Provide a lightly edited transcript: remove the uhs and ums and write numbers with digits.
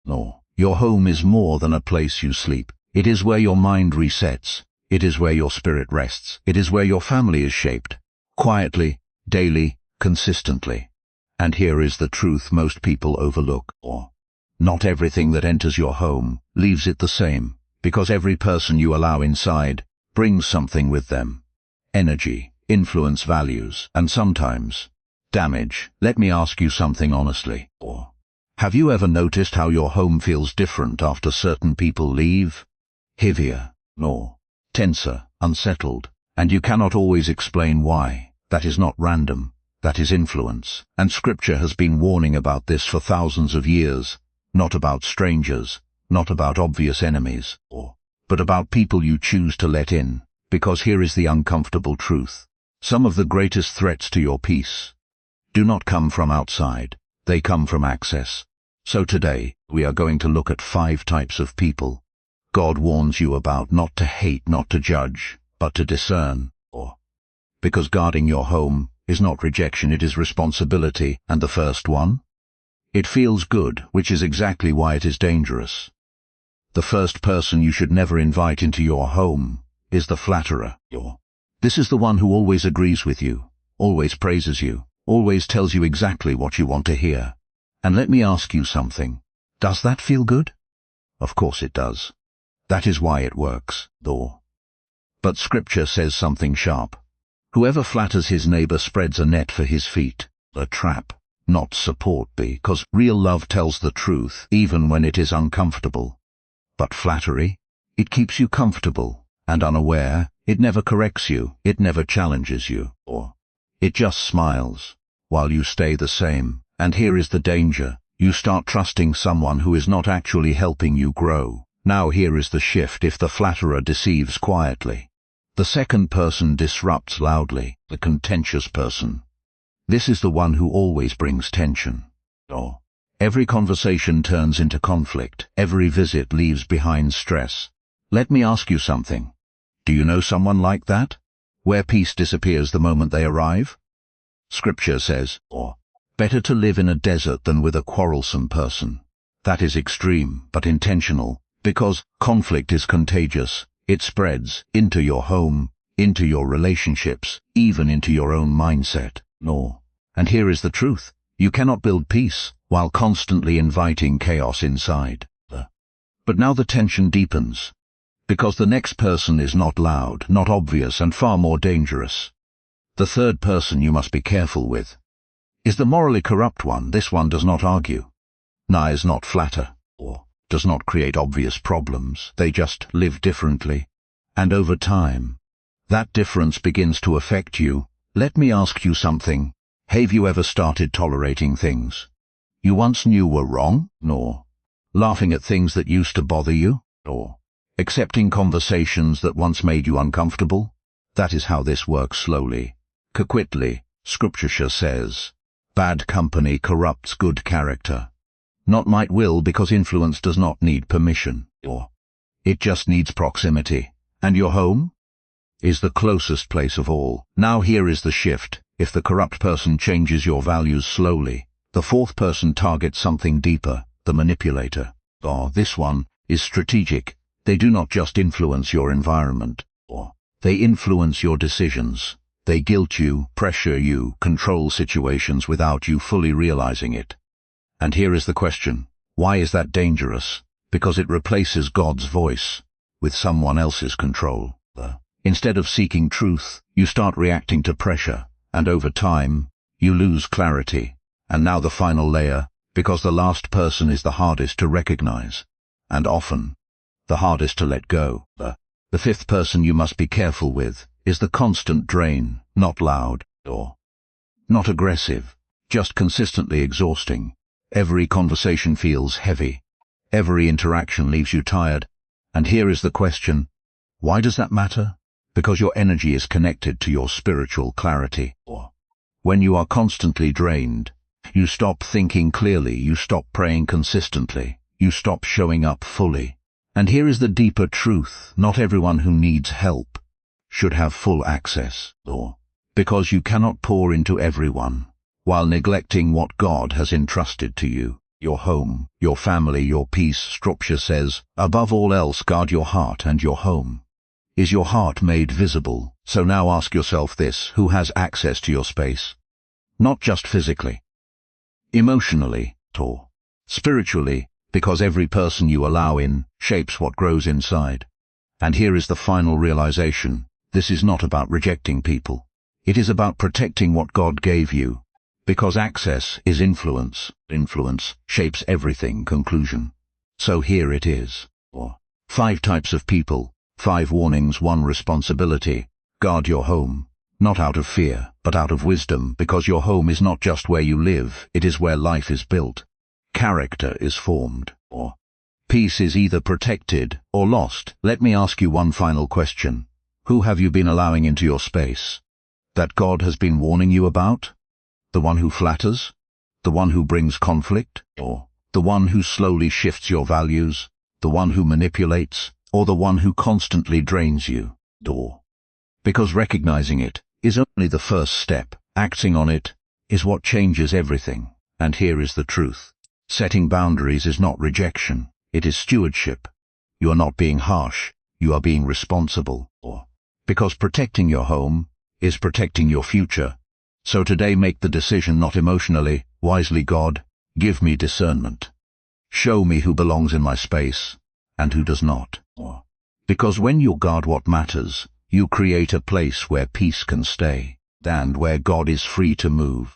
No. Your home is more than a place you sleep. It is where your mind resets. It is where your spirit rests. It is where your family is shaped. Quietly, daily, consistently. And here is the truth most people overlook. Not everything that enters your home leaves it the same, because every person you allow inside brings something with them. Energy, influence, values, and sometimes damage. Let me ask you something honestly. Have you ever noticed how your home feels different after certain people leave? Heavier, tenser, unsettled, and you cannot always explain why. That is not random. That is influence. And Scripture has been warning about this for thousands of years. Not about strangers, not about obvious enemies, but about people you choose to let in. Because here is the uncomfortable truth. Some of the greatest threats to your peace do not come from outside. They come from access. So today, we are going to look at 5 types of people God warns you about, not to hate, not to judge, but to discern. Because guarding your home is not rejection, it is responsibility. And the first one? It feels good, which is exactly why it is dangerous. The first person you should never invite into your home is the flatterer. This is the one who always agrees with you, always praises you, always tells you exactly what you want to hear. And let me ask you something. Does that feel good? Of course it does. That is why it works, though. But Scripture says something sharp. Whoever flatters his neighbor spreads a net for his feet, a trap, not support, because real love tells the truth, even when it is uncomfortable. But flattery? It keeps you comfortable and unaware. It never corrects you. It never challenges you. It just smiles, while you stay the same. And here is the danger. You start trusting someone who is not actually helping you grow. Now here is the shift. If the flatterer deceives quietly, the second person disrupts loudly, the contentious person. This is the one who always brings tension. Every conversation turns into conflict. Every visit leaves behind stress. Let me ask you something. Do you know someone like that? Where peace disappears the moment they arrive? Scripture says, better to live in a desert than with a quarrelsome person. That is extreme, but intentional, because conflict is contagious. It spreads into your home, into your relationships, even into your own mindset. And here is the truth. You cannot build peace while constantly inviting chaos inside. But now the tension deepens, because the next person is not loud, not obvious, and far more dangerous. The third person you must be careful with is the morally corrupt one. This one does not argue, does not flatter, or does not create obvious problems. They just live differently. And over time, that difference begins to affect you. Let me ask you something. Have you ever started tolerating things you once knew were wrong? Laughing at things that used to bother you? Accepting conversations that once made you uncomfortable? That is how this works slowly, quickly. Scripture says, bad company corrupts good character. Not might will, because influence does not need permission. It just needs proximity. And your home is the closest place of all. Now here is the shift. If the corrupt person changes your values slowly, the fourth person targets something deeper, the manipulator. This one is strategic. They do not just influence your environment, they influence your decisions. They guilt you, pressure you, control situations without you fully realizing it. And here is the question. Why is that dangerous? Because it replaces God's voice with someone else's control. Instead of seeking truth, you start reacting to pressure, and over time, you lose clarity. And now the final layer, because the last person is the hardest to recognize, and often the hardest to let go. The fifth person you must be careful with is the constant drain, not loud, or not aggressive, just consistently exhausting. Every conversation feels heavy. Every interaction leaves you tired. And here is the question. Why does that matter? Because your energy is connected to your spiritual clarity. When you are constantly drained, you stop thinking clearly, you stop praying consistently, you stop showing up fully. And here is the deeper truth. Not everyone who needs help should have full access, because you cannot pour into everyone while neglecting what God has entrusted to you. your home, your family, your peace. Scripture says, above all else guard your heart and your home. Is your heart made visible? So now ask yourself this: who has access to your space? Not just physically, emotionally, or spiritually, because every person you allow in shapes what grows inside. And here is the final realization: this is not about rejecting people. It is about protecting what God gave you. Because access is influence. Influence shapes everything. Conclusion. So here it is. 5 types of people, 5 warnings, 1 responsibility. Guard your home, not out of fear, but out of wisdom, because your home is not just where you live, it is where life is built. Character is formed. Peace is either protected or lost. Let me ask you one final question. Who have you been allowing into your space that God has been warning you about? The one who flatters? The one who brings conflict? Or the one who slowly shifts your values? The one who manipulates? Or the one who constantly drains you? Because recognizing it is only the first step. Acting on it is what changes everything. And here is the truth. Setting boundaries is not rejection. It is stewardship. You are not being harsh. You are being responsible. Because protecting your home is protecting your future. So today make the decision not emotionally, wisely. God, give me discernment. Show me who belongs in my space and who does not. Because when you guard what matters, you create a place where peace can stay, and where God is free to move.